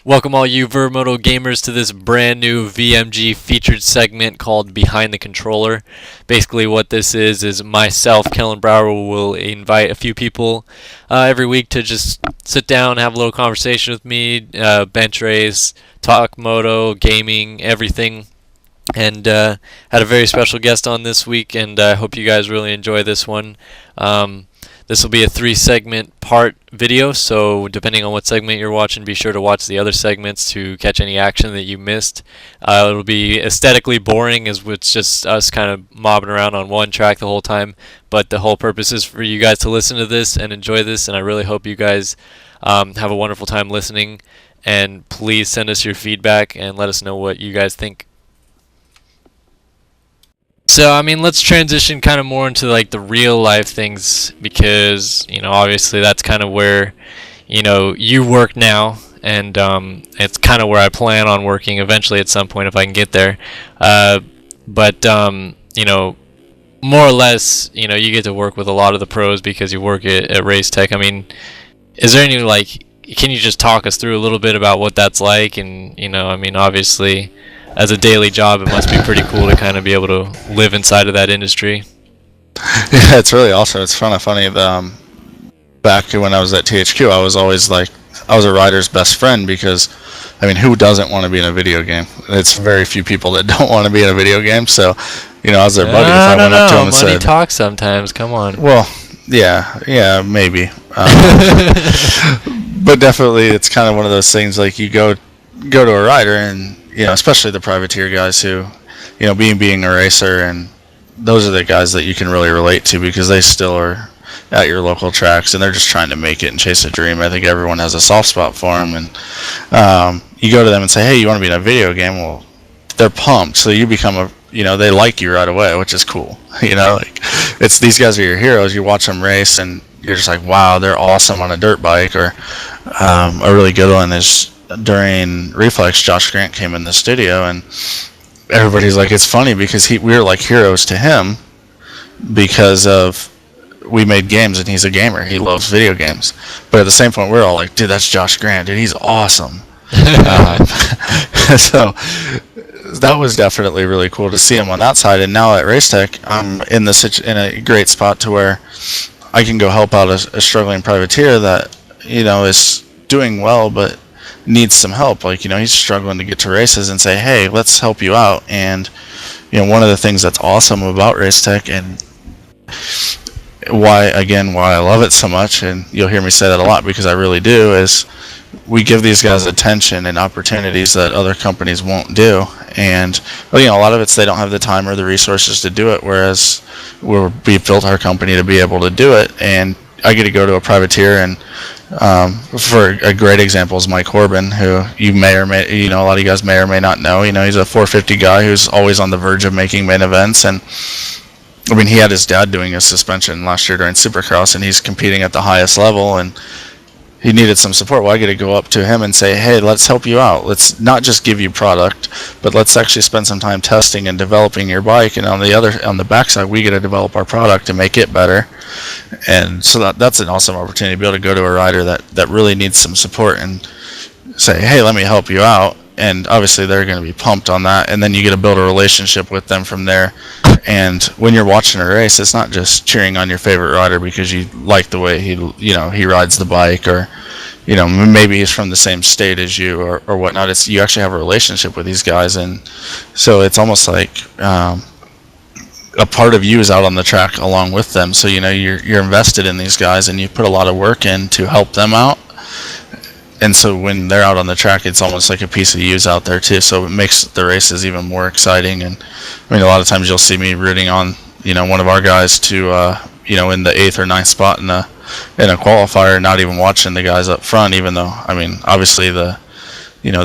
Welcome all you Vermoto gamers to this brand new VMG featured segment called Behind the Controller. Basically what this is myself, Kellen Brower, will invite a few people every week to just sit down, have a little conversation with me, bench race, talk moto, gaming, everything. And had a very special guest on this week, and I hope you guys really enjoy this one. This will be a 3-segment part video, so depending on what segment you're watching, be sure to watch the other segments to catch any action that you missed. It'll be aesthetically boring, as it's just us kind of mobbing around on one track the whole time, but the whole purpose is for you guys to listen to this and enjoy this, and I really hope you guys have a wonderful time listening, and please send us your feedback and let us know what you guys think. So, I mean, let's transition kind of more into, like, the real life things because, you know, obviously that's kind of where, you know, you work now, and it's kind of where I plan on working eventually at some point if I can get there. But you know, more or less, you know, you get to work with a lot of the pros because you work at Race Tech. I mean, is there any, like, can you just talk us through a little bit about what that's like? And, you know, I mean, obviously, as a daily job, it must be pretty cool to kind of be able to live inside of that industry. Yeah, it's really awesome. It's kind of funny. Back when I was at THQ, I was always like, I was a rider's best friend because, I mean, who doesn't want to be in a video game? It's very few people that don't want to be in a video game. So, you know, I was their buddy. If I went up to him and said, money talks sometimes. Come on. Well, yeah, maybe. But definitely, it's kind of one of those things. Like, you go to a rider and, you know, especially the privateer guys who, you know, being a racer, and those are the guys that you can really relate to because they still are at your local tracks and they're just trying to make it and chase a dream. I think everyone has a soft spot for them, and you go to them and say, hey, you want to be in a video game? Well, they're pumped, so you become they like you right away, which is cool. You know, like, it's, these guys are your heroes. You watch them race and you're just like, wow, they're awesome on a dirt bike. Or a really good one is during Reflex, Josh Grant came in the studio, and everybody's like, it's funny because we were like heroes to him because of we made games and he's a gamer. He loves video games. But at the same point, we're all like, dude, that's Josh Grant. Dude, he's awesome. So that was definitely really cool to see him on that side. And now at Racetech, I'm in a great spot to where I can go help out a struggling privateer that, you know, is doing well but needs some help. Like, you know, he's struggling to get to races, and say, hey, let's help you out. And, you know, one of the things that's awesome about Racetech, and why I love it so much, and you'll hear me say that a lot because I really do, is we give these guys attention and opportunities that other companies won't do. And, well, you know, a lot of it's they don't have the time or the resources to do it, whereas we built our company to be able to do it. And I get to go to a privateer, and for a great example is Mike Corbin, who you may or may, you know, a lot of you guys may or may not know. You know, he's a 450 guy who's always on the verge of making main events, and I mean, he had his dad doing his suspension last year during Supercross, and he's competing at the highest level, and he needed some support. Well, I get to go up to him and say, hey, let's help you out. Let's not just give you product, but let's actually spend some time testing and developing your bike. And on the backside, we get to develop our product and make it better. And so that's an awesome opportunity to be able to go to a rider that really needs some support and say, hey, let me help you out. And obviously they're going to be pumped on that, and then you get to build a relationship with them from there. And when you're watching a race, it's not just cheering on your favorite rider because you like the way he rides the bike, or, you know, maybe he's from the same state as you or whatnot. It's, you actually have a relationship with these guys, and so it's almost like a part of you is out on the track along with them. So, you know, you're invested in these guys, and you put a lot of work in to help them out. And so when they're out on the track, it's almost like a piece of you's out there too. So it makes the races even more exciting. And I mean, a lot of times you'll see me rooting on, you know, one of our guys to, you know, in the 8th or 9th spot in a qualifier, not even watching the guys up front. Even though, I mean, obviously the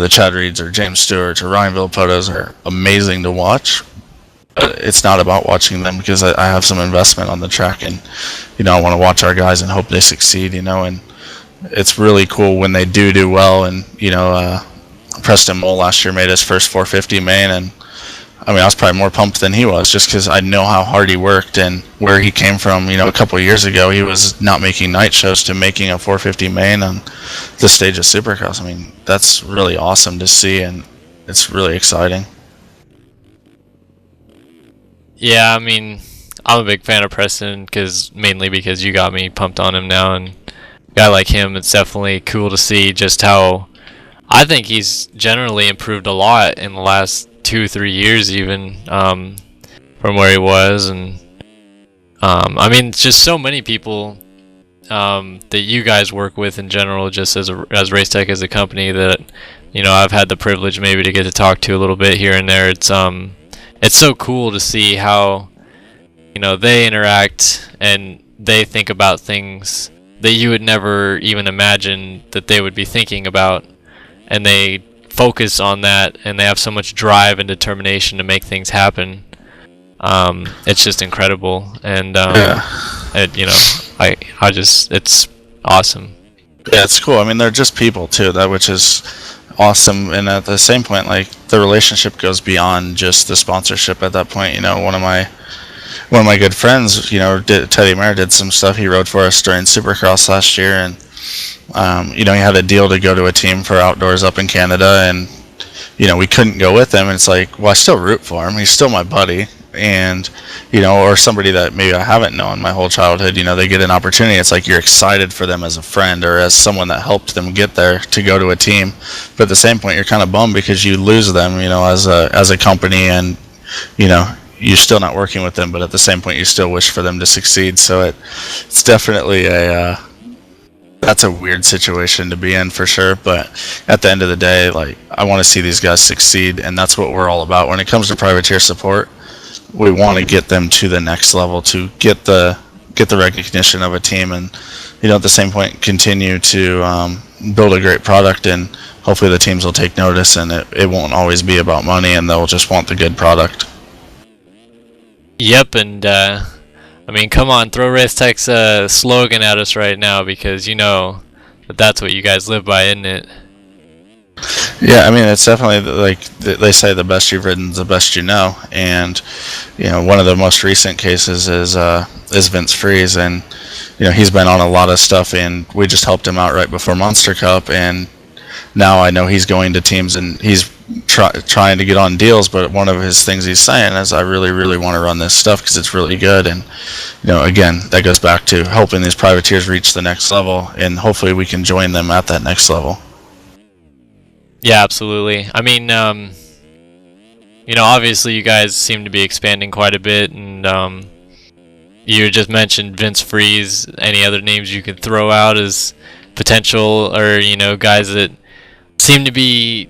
Chad Reeds or James Stewart or Ryan Villapotos are amazing to watch. But it's not about watching them because I have some investment on the track, and, you know, I want to watch our guys and hope they succeed. You know, and it's really cool when they do well. And, you know, Preston Mole last year made his first 450 main, and I mean, I was probably more pumped than he was, just because I know how hard he worked and where he came from. You know, a couple of years ago, he was not making night shows to making a 450 main on the stage of Supercross. I mean, that's really awesome to see, and it's really exciting. Yeah, I mean, I'm a big fan of Preston mainly because you got me pumped on him now, and a guy like him, it's definitely cool to see just how I think he's generally improved a lot in the last 2-3 years, even from where he was, and I mean, just so many people that you guys work with in general, just as Racetech as a company that I've had the privilege maybe to get to talk to a little bit here and there. It's so cool to see how they interact and they think about things that you would never even imagine that they would be thinking about, and they focus on that, and they have so much drive and determination to make things happen. It's just incredible, and it's awesome. Yeah, it's cool. I mean, they're just people too, which is awesome. And at the same point, like, the relationship goes beyond just the sponsorship. At that point, one of my good friends, Teddy Mayer, did some stuff. He rode for us during Supercross last year, and he had a deal to go to a team for outdoors up in Canada, and we couldn't go with him. And it's like, well, I still root for him. He's still my buddy. And or somebody that maybe I haven't known my whole childhood, they get an opportunity. It's like you're excited for them as a friend or as someone that helped them get there to go to a team. But at the same point, you're kind of bummed because you lose them, as a company, and you're still not working with them. But at the same point, you still wish for them to succeed. So it's definitely that's a weird situation to be in, for sure. But at the end of the day, like, I want to see these guys succeed, and that's what we're all about. When it comes to privateer support, we want to get them to the next level, to get the recognition of a team, and at the same point continue to build a great product, and hopefully the teams will take notice, and it won't always be about money, and they'll just want the good product. Yep, and I mean, come on, throw Racetech's slogan at us right now, because that's what you guys live by, isn't it? Yeah, I mean, it's definitely, like they say, the best you've ridden is the best you know. And one of the most recent cases is Vince Freeze, and he's been on a lot of stuff, and we just helped him out right before Monster Cup, and now I know he's going to teams and he's trying to get on deals. But one of his things he's saying is, I really, really want to run this stuff because it's really good. And again, that goes back to helping these privateers reach the next level, and hopefully we can join them at that next level. Yeah, absolutely. I mean, obviously you guys seem to be expanding quite a bit, and you just mentioned Vince Freeze. Any other names you could throw out as potential, or guys that seem to be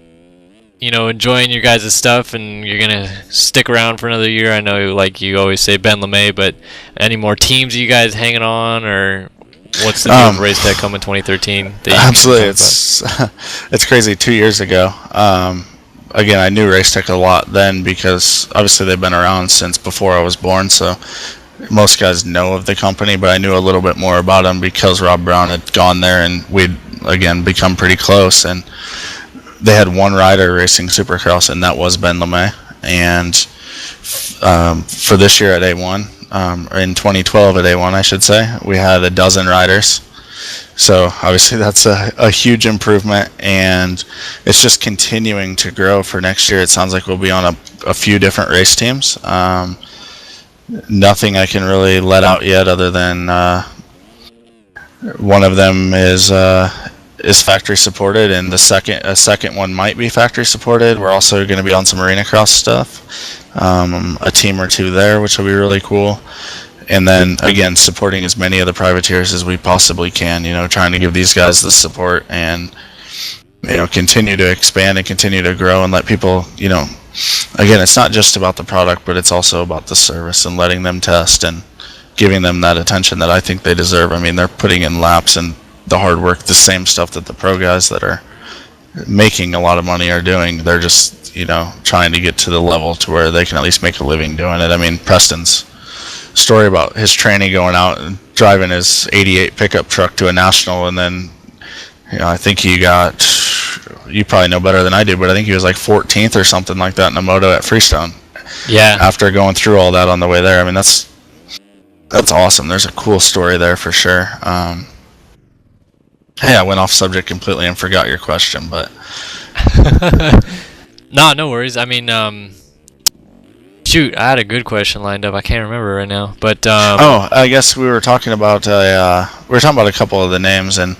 enjoying your guys' stuff and you're gonna stick around for another year? I know, like you always say, Ben LeMay, but any more teams you guys hanging on, or what's the deal with Racetech coming 2013? Absolutely, it's crazy. 2 years ago, again, I knew Racetech a lot then because obviously they've been around since before I was born, so most guys know of the company, but I knew a little bit more about them because Rob Brown had gone there, and we'd again become pretty close. And they had one rider racing Supercross, and that was Ben LeMay. And for this year at A1, in 2012 at A1, I should say, we had a dozen riders. So obviously that's a huge improvement, and it's just continuing to grow for next year. It sounds like we'll be on a few different race teams. Nothing I can really let out yet, other than one of them is factory supported, and a second one might be factory supported. We're also going to be on some arena cross stuff, a team or two there, which will be really cool. And then again, supporting as many of the privateers as we possibly can, trying to give these guys the support, and continue to expand and continue to grow, and let people, again, it's not just about the product, but it's also about the service, and letting them test and giving them that attention that I think they deserve. I mean, they're putting in laps and the hard work, the same stuff that the pro guys that are making a lot of money are doing. They're just, trying to get to the level to where they can at least make a living doing it. I mean, Preston's story about his training going out and driving his 88 pickup truck to a national, and then, I think he got, you probably know better than I do, but I think he was like 14th or something like that in a moto at Freestone. Yeah. after going through all that on the way there. I mean, that's awesome. There's a cool story there for sure. Hey, I went off subject completely and forgot your question, but No worries. I mean, shoot, I had a good question lined up. I can't remember right now, but I guess we were talking about a couple of the names, and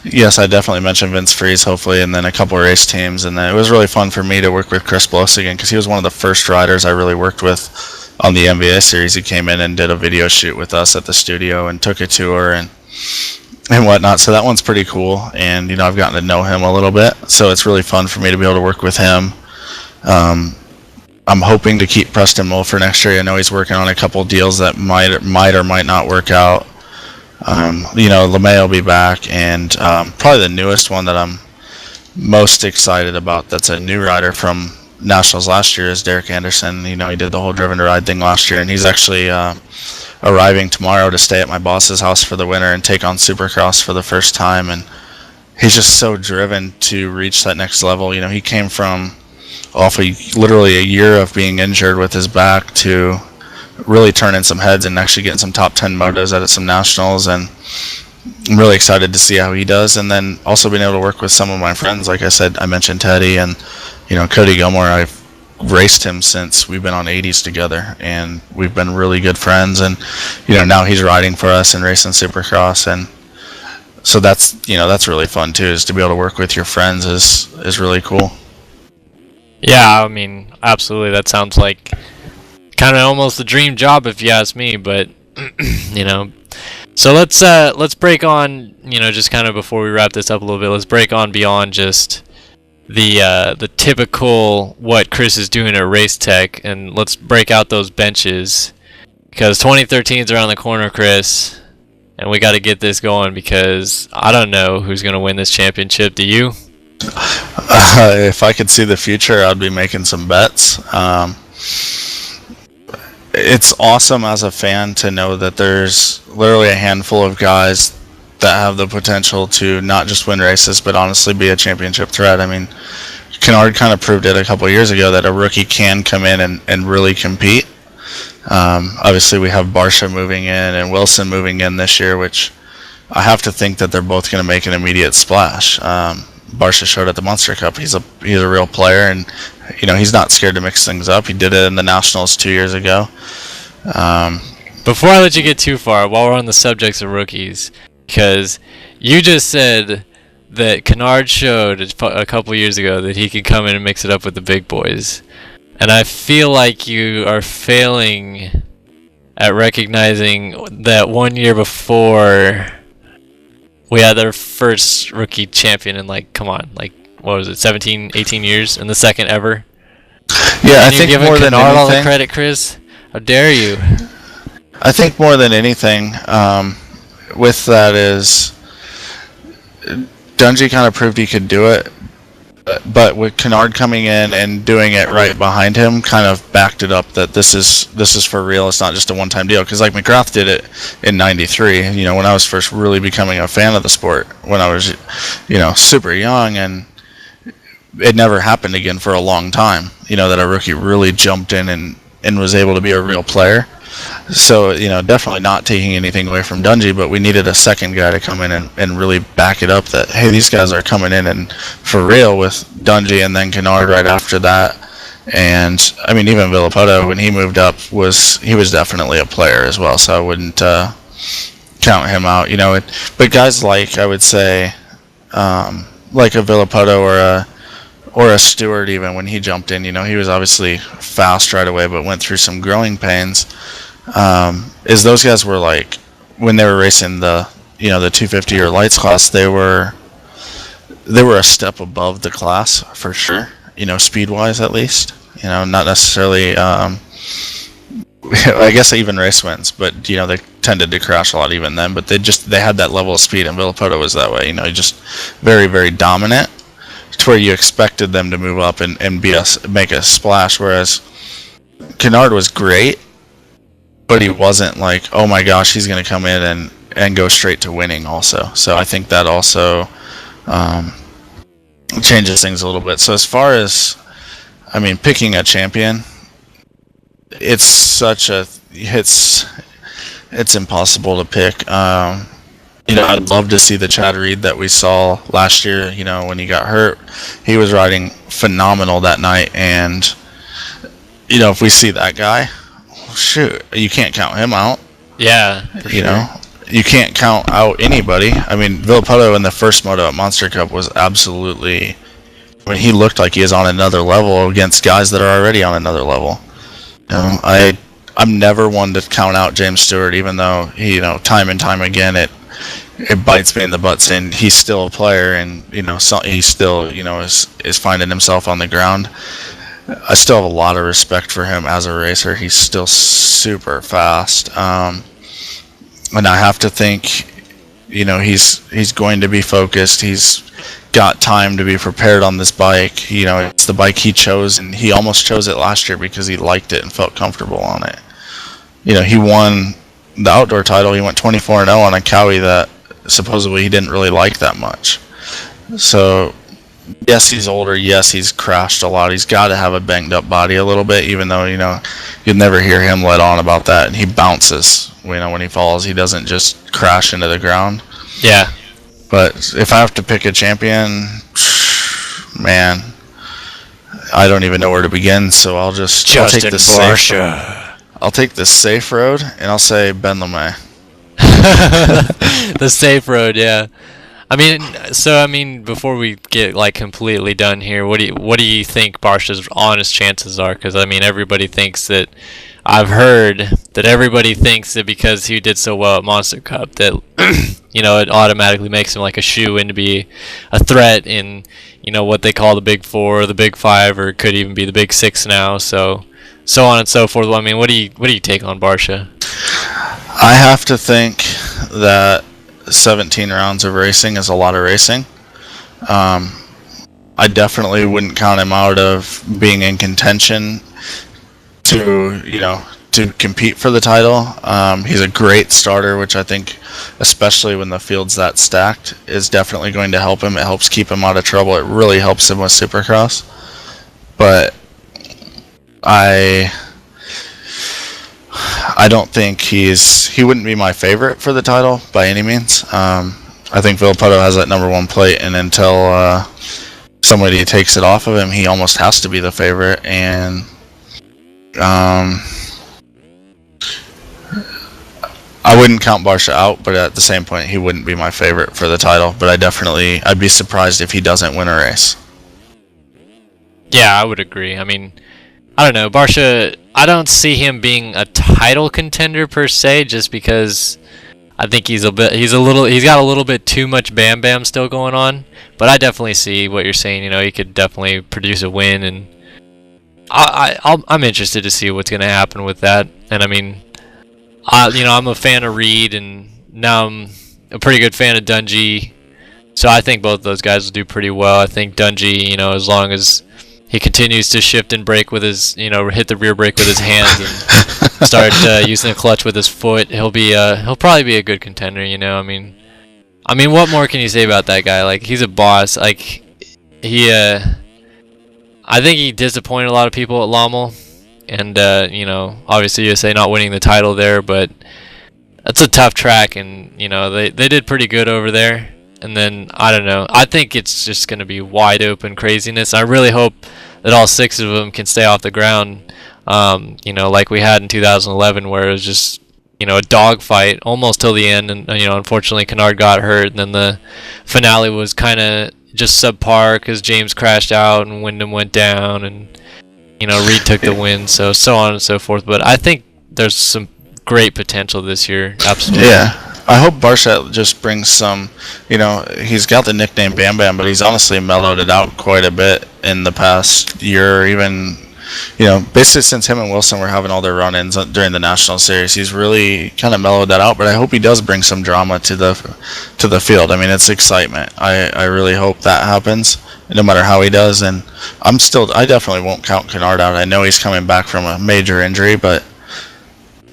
yes, I definitely mentioned Vince Freeze, hopefully, and then a couple of race teams, and then it was really fun for me to work with Chris Bloss again because he was one of the first riders I really worked with on the NBA series. He came in and did a video shoot with us at the studio and took a tour and whatnot. So that one's pretty cool, and I've gotten to know him a little bit, so it's really fun for me to be able to work with him. I'm hoping to keep Preston Mull for next year. I know he's working on a couple deals that might or might not work out. LeMay will be back, and probably the newest one that I'm most excited about that's a new rider from Nationals last year is Derek Anderson. He did the whole Driven to Ride thing last year, and he's actually arriving tomorrow to stay at my boss's house for the winter and take on Supercross for the first time. And he's just so driven to reach that next level. He came from literally a year of being injured with his back to really turning some heads and actually getting some top 10 motos at some nationals, and I'm really excited to see how he does. And then also being able to work with some of my friends, like I said, I mentioned Teddy and Cody Gilmore. I've raced him since we've been on 80s together, and we've been really good friends, and now he's riding for us and racing Supercross, and so that's really fun too, is to be able to work with your friends is really cool. Yeah, I mean, absolutely. That sounds like kind of almost the dream job, if you ask me. But so let's break on. Just kind of before we wrap this up a little bit, let's break on beyond just the typical what Chris is doing at Race Tech, and let's break out those benches because 2013 is around the corner, Chris, and we got to get this going because I don't know who's going to win this championship. Do you? If I could see the future, I'd be making some bets. It's awesome as a fan to know that there's literally a handful of guys that have the potential to not just win races, but honestly be a championship threat. I mean, Kennard kind of proved it a couple of years ago that a rookie can come in and really compete. Obviously, we have Barsha moving in and Wilson moving in this year, which I have to think that they're both going to make an immediate splash. Barsha showed at the Monster Cup. He's a real player, and he's not scared to mix things up. He did it in the Nationals 2 years ago. Before I let you get too far, while we're on the subjects of rookies, because you just said that Kennard showed a couple years ago that he could come in and mix it up with the big boys, and I feel like you are failing at recognizing that 1 year before we had our first rookie champion in, what was it, 17, 18 years, and the second ever? Yeah, I think more than anything, all the credit, Chris? How dare you? I think more than anything, with that is Dungey kind of proved he could do it, but with Kennard coming in and doing it right behind him, kind of backed it up that this is for real. It's not just a one-time deal. Because like McGrath did it in '93, when I was first really becoming a fan of the sport, when I was, super young, and it never happened again for a long time. That a rookie really jumped in and was able to be a real player. So, definitely not taking anything away from Dungey, but we needed a second guy to come in and really back it up that, hey, these guys are coming in and for real with Dungey, and then Kennard right after that. And, I mean, even Villapoto, when he moved up, he was definitely a player as well, so I wouldn't count him out. But guys like, I would say, like a Villapoto or a Stewart, even when he jumped in, he was obviously fast right away, but went through some growing pains. Is those guys were like, when they were racing the 250 or lights class, they were a step above the class for sure. Speed wise at least. Not necessarily. I guess even race wins, but they tended to crash a lot even then. But they had that level of speed, and Villapoto was that way. Just very, very dominant, to where you expected them to move up and make a splash. Whereas Kennard was great, but he wasn't like, oh my gosh, he's going to come in and go straight to winning also. So I think that also changes things a little bit. So as far as, picking a champion, it's such a it's impossible to pick. I'd love to see the Chad Reed that we saw last year. When he got hurt, he was riding phenomenal that night, and if we see that guy, shoot, you can't count him out. Yeah, for sure. You can't count out anybody. I mean, Villapoto in the first moto at Monster Cup was absolutely. I mean, he looked like he was on another level against guys that are already on another level. I'm never one to count out James Stewart, even though he, time and time again it bites me in the butt, and he's still a player, and he still is finding himself on the ground. I still have a lot of respect for him as a racer. He's still super fast, and I have to think, he's going to be focused. He's got time to be prepared on this bike. It's the bike he chose, and he almost chose it last year because he liked it and felt comfortable on it. He won the outdoor title. He went 24-0 on a Cowie that supposedly he didn't really like that much. So, yes, he's older. Yes, he's crashed a lot. He's got to have a banged up body a little bit, even though, you'd never hear him let on about that. And he bounces, when he falls. He doesn't just crash into the ground. Yeah. But if I have to pick a champion, man, I don't even know where to begin. So I'll take the safe road, and I'll say Ben LeMay. The safe road, yeah. I mean, before we get completely done here, what do you think Barsha's honest chances are? Because everybody thinks that. I've heard that everybody thinks that because he did so well at Monster Cup that it automatically makes him like a shoe-in to be a threat in what they call the Big Four or the Big Five, or it could even be the Big Six now. So on and so forth. What do you take on Barsha? I have to think that 17 rounds of racing is a lot of racing. I definitely wouldn't count him out of being in contention to compete for the title. He's a great starter, which I think, especially when the field's that stacked, is definitely going to help him. It helps keep him out of trouble. It really helps him with Supercross. But I don't think he wouldn't be my favorite for the title by any means. I think Villapoto has that number one plate, and until somebody takes it off of him, he almost has to be the favorite. And I wouldn't count Barsha out, but at the same point, he wouldn't be my favorite for the title. But I'd be surprised if he doesn't win a race. Yeah, I would agree. I don't know, Barsha. I don't see him being a title contender per se, just because I think he's got a little bit too much Bam Bam still going on. But I definitely see what you're saying. He could definitely produce a win, and I'm interested to see what's going to happen with that. And I'm a fan of Reed, and now I'm a pretty good fan of Dungey. So I think both those guys will do pretty well. I think Dungey, as long as he continues to shift and brake with his, hit the rear brake with his hands and start using the clutch with his foot, he'll probably be a good contender. What more can you say about that guy? He's a boss. I think he disappointed a lot of people at Lommel, and obviously USA not winning the title there, but that's a tough track, and they did pretty good over there. And then I don't know. I think it's just going to be wide open craziness. I really hope that all 6 of them can stay off the ground, like we had in 2011, where it was just a dogfight almost till the end. And unfortunately, Kennard got hurt, and then the finale was kind of just subpar because James crashed out and Wyndham went down, and Reed took the win. So on and so forth. But I think there's some great potential this year. Absolutely. Yeah. I hope Barsha just brings some, he's got the nickname Bam Bam, but he's honestly mellowed it out quite a bit in the past year, even, basically since him and Wilson were having all their run-ins during the National Series. He's really kind of mellowed that out, but I hope he does bring some drama to the field. It's excitement. I really hope that happens, no matter how he does, and I definitely won't count Kennard out. I know he's coming back from a major injury,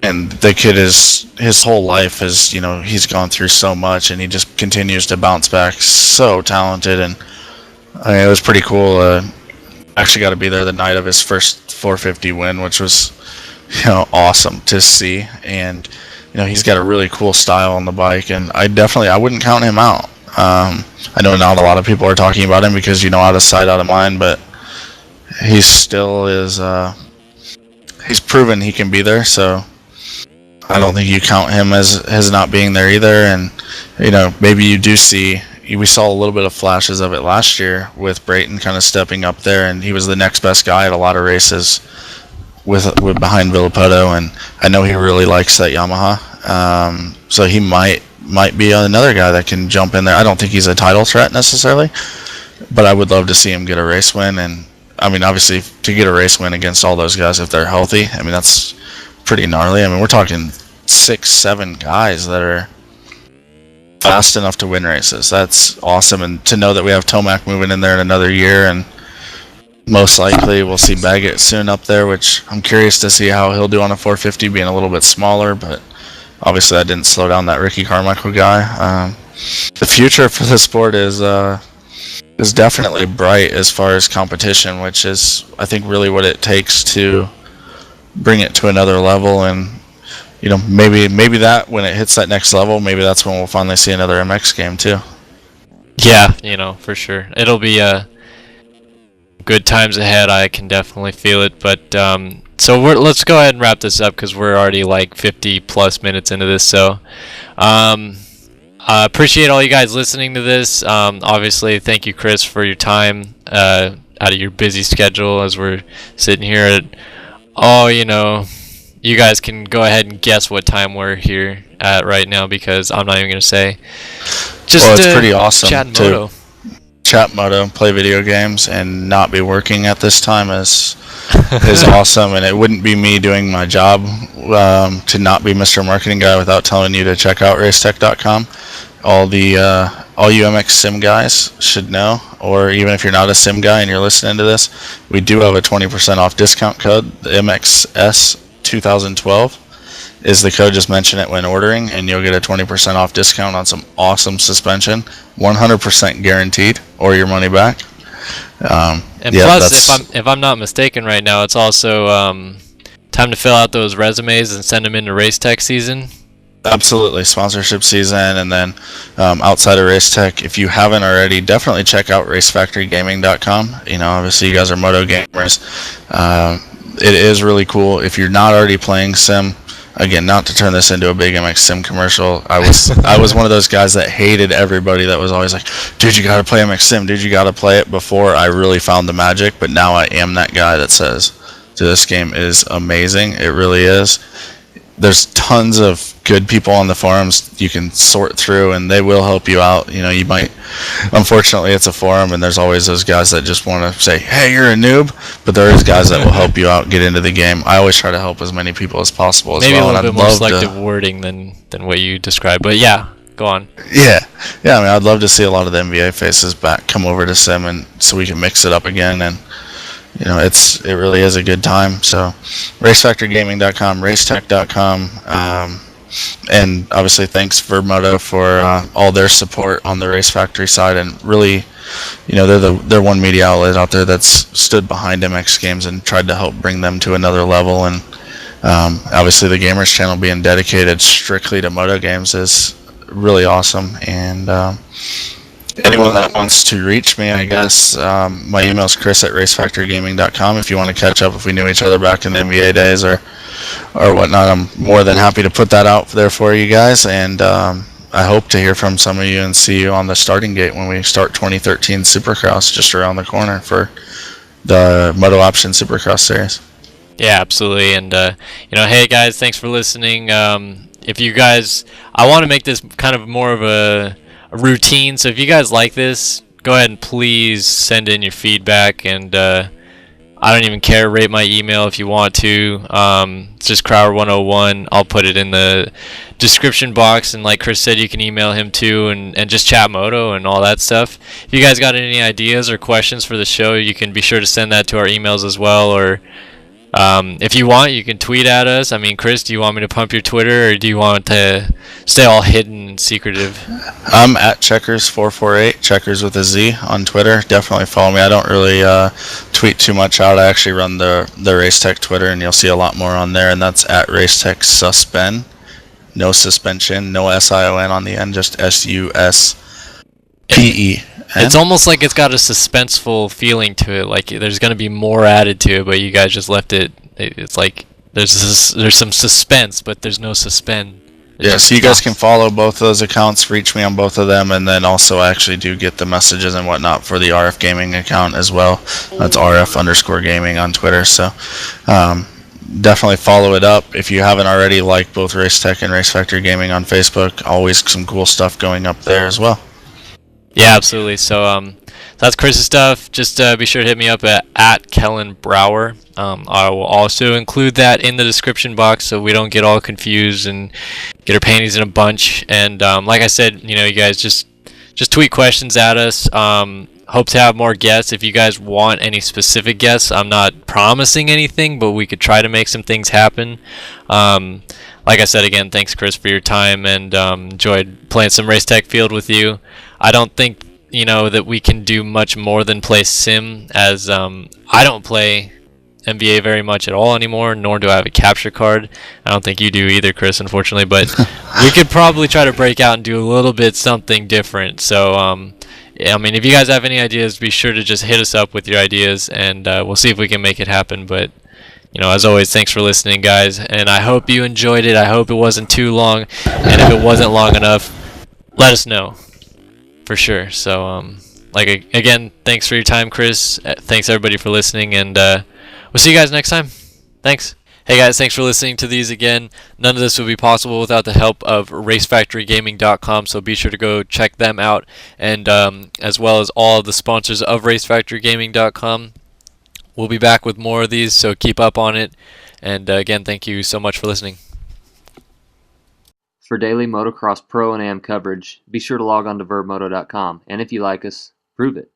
and the kid his whole life is, he's gone through so much, and he just continues to bounce back. So talented, and it was pretty cool. Actually got to be there the night of his first 450 win, which was awesome to see. And he's got a really cool style on the bike, and I wouldn't count him out. I know not a lot of people are talking about him because out of sight, out of mind, but he still is. He's proven he can be there, so I don't think you count him as not being there either. And maybe you do see. We saw a little bit of flashes of it last year with Brayton kind of stepping up there, and he was the next best guy at a lot of races with behind Villapoto, and I know he really likes that Yamaha. So he might be another guy that can jump in there. I don't think he's a title threat necessarily, but I would love to see him get a race win. And I mean, obviously, to get a race win against all those guys if they're healthy, I mean, that's pretty gnarly. I mean, we're talking 6-7 guys that are fast enough to win races. That's awesome. And to know that we have Tomac moving in there in another year, and most likely we'll see Baggett soon up there, which I'm curious to see how he'll do on a 450 being a little bit smaller, but obviously that didn't slow down that Ricky Carmichael guy. The future for the sport is definitely bright as far as competition, which is, I think, really what it takes to bring it to another level. And maybe that when it hits that next level, maybe that's when we'll finally see another MX game too. Yeah, for sure. It'll be good times ahead. I can definitely feel it. But so let's go ahead and wrap this up because we're already like 50 plus minutes into this. So I appreciate all you guys listening to this. Obviously, thank you, Chris, for your time out of your busy schedule as we're sitting here at, you guys can go ahead and guess what time we're here at right now because I'm not even going to say. It's pretty awesome to chat moto, play video games, and not be working at this time is awesome. And it wouldn't be me doing my job to not be Mr. Marketing Guy without telling you to check out racetech.com. All you MX Sim guys should know, or even if you're not a Sim guy and you're listening to this, we do have a 20% off discount code. The MXS 2012 is the code. Just mention it when ordering, and you'll get a 20% off discount on some awesome suspension, 100% guaranteed, or your money back. And plus, if I'm not mistaken right now, it's also time to fill out those resumes and send them into Race Tech season. Absolutely, sponsorship season, and then outside of Race Tech, if you haven't already, definitely check out racefactorygaming.com. Obviously you guys are moto gamers. It is really cool. If you're not already playing Sim, again, not to turn this into a big MX Sim commercial, I was one of those guys that hated everybody that was always like, dude, you got to play MX Sim, dude, you got to play it, before I really found the magic. But now I am that guy that says, dude, this game is amazing. It really is. There's tons of good people on the forums you can sort through, and they will help you out. You might, unfortunately, it's a forum, and there's always those guys that just want to say, hey, you're a noob, but there is guys that will help you out get into the game. I always try to help as many people as possible as Maybe well. Maybe a little bit more selective wording than what you described, but yeah, go on. Yeah, I mean, I'd love to see a lot of the NBA faces back come over to Sim, and so we can mix it up again, and it really is a good time. So racefactorygaming.com, racetech.com, and obviously thanks Vermoto for all their support on the Race Factory side. And really, they're one media outlet out there that's stood behind MX Games and tried to help bring them to another level. And obviously the Gamers channel being dedicated strictly to moto games is really awesome. And anyone that wants to reach me, I guess, my email is chris@racefactorygaming.com. If you want to catch up, if we knew each other back in the NBA days or whatnot, I'm more than happy to put that out there for you guys. And I hope to hear from some of you and see you on the starting gate when we start 2013 Supercross just around the corner for the Moto Option Supercross series. Yeah, absolutely. And, hey guys, thanks for listening. If you guys, I want to make this kind of more of a routine, so if you guys like this, go ahead and please send in your feedback, and I don't even care, rate my email if you want to. It's just Crowder101. I'll put it in the description box, and like Chris said, you can email him too, and just chat moto and all that stuff. If you guys got any ideas or questions for the show, you can be sure to send that to our emails as well, or If you want, you can tweet at us. I mean, Chris, do you want me to pump your Twitter, or do you want to stay all hidden and secretive? I'm at Checkerz448, Checkerz with a Z on Twitter. Definitely follow me. I don't really tweet too much out. I actually run the Racetech Twitter, and you'll see a lot more on there. And that's at Racetech Suspend. No suspension, no SION on the end, just SUSPE. It's almost like it's got a suspenseful feeling to it. Like there's going to be more added to it, but you guys just left it. It's like there's some suspense, but there's no suspend. Yeah, so you guys can follow both of those accounts, reach me on both of them, and then also I actually do get the messages and whatnot for the RF Gaming account as well. That's RF_gaming on Twitter. So definitely follow it up. If you haven't already, like both Racetech and Race Factory Gaming on Facebook. Always some cool stuff going up there as well. Yeah, absolutely. So that's Chris's stuff. Just be sure to hit me up at Kellen Brower. I will also include that in the description box so we don't get all confused and get our panties in a bunch. And like I said, you guys just tweet questions at us. Hope to have more guests. If you guys want any specific guests, I'm not promising anything, but we could try to make some things happen. Like I said, again, thanks, Chris, for your time, and enjoyed playing some Racetech Field with you. I don't think that we can do much more than play sim, as I don't play NBA very much at all anymore, nor do I have a capture card. I don't think you do either, Chris, unfortunately, but we could probably try to break out and do a little bit something different. So yeah, I mean, if you guys have any ideas, be sure to just hit us up with your ideas, and we'll see if we can make it happen. But as always, thanks for listening, guys, and I hope you enjoyed it. I hope it wasn't too long, and if it wasn't long enough, let us know for sure. So again, thanks for your time, Chris. Thanks everybody for listening, and we'll see you guys next time. Thanks. Hey guys, thanks for listening to these again. None of this would be possible without the help of RaceFactoryGaming.com, so be sure to go check them out, and as well as all of the sponsors of RaceFactoryGaming.com. We'll be back with more of these, so keep up on it. And again, thank you so much for listening. For daily motocross pro and am coverage, be sure to log on to verbmoto.com, and if you like us, prove it.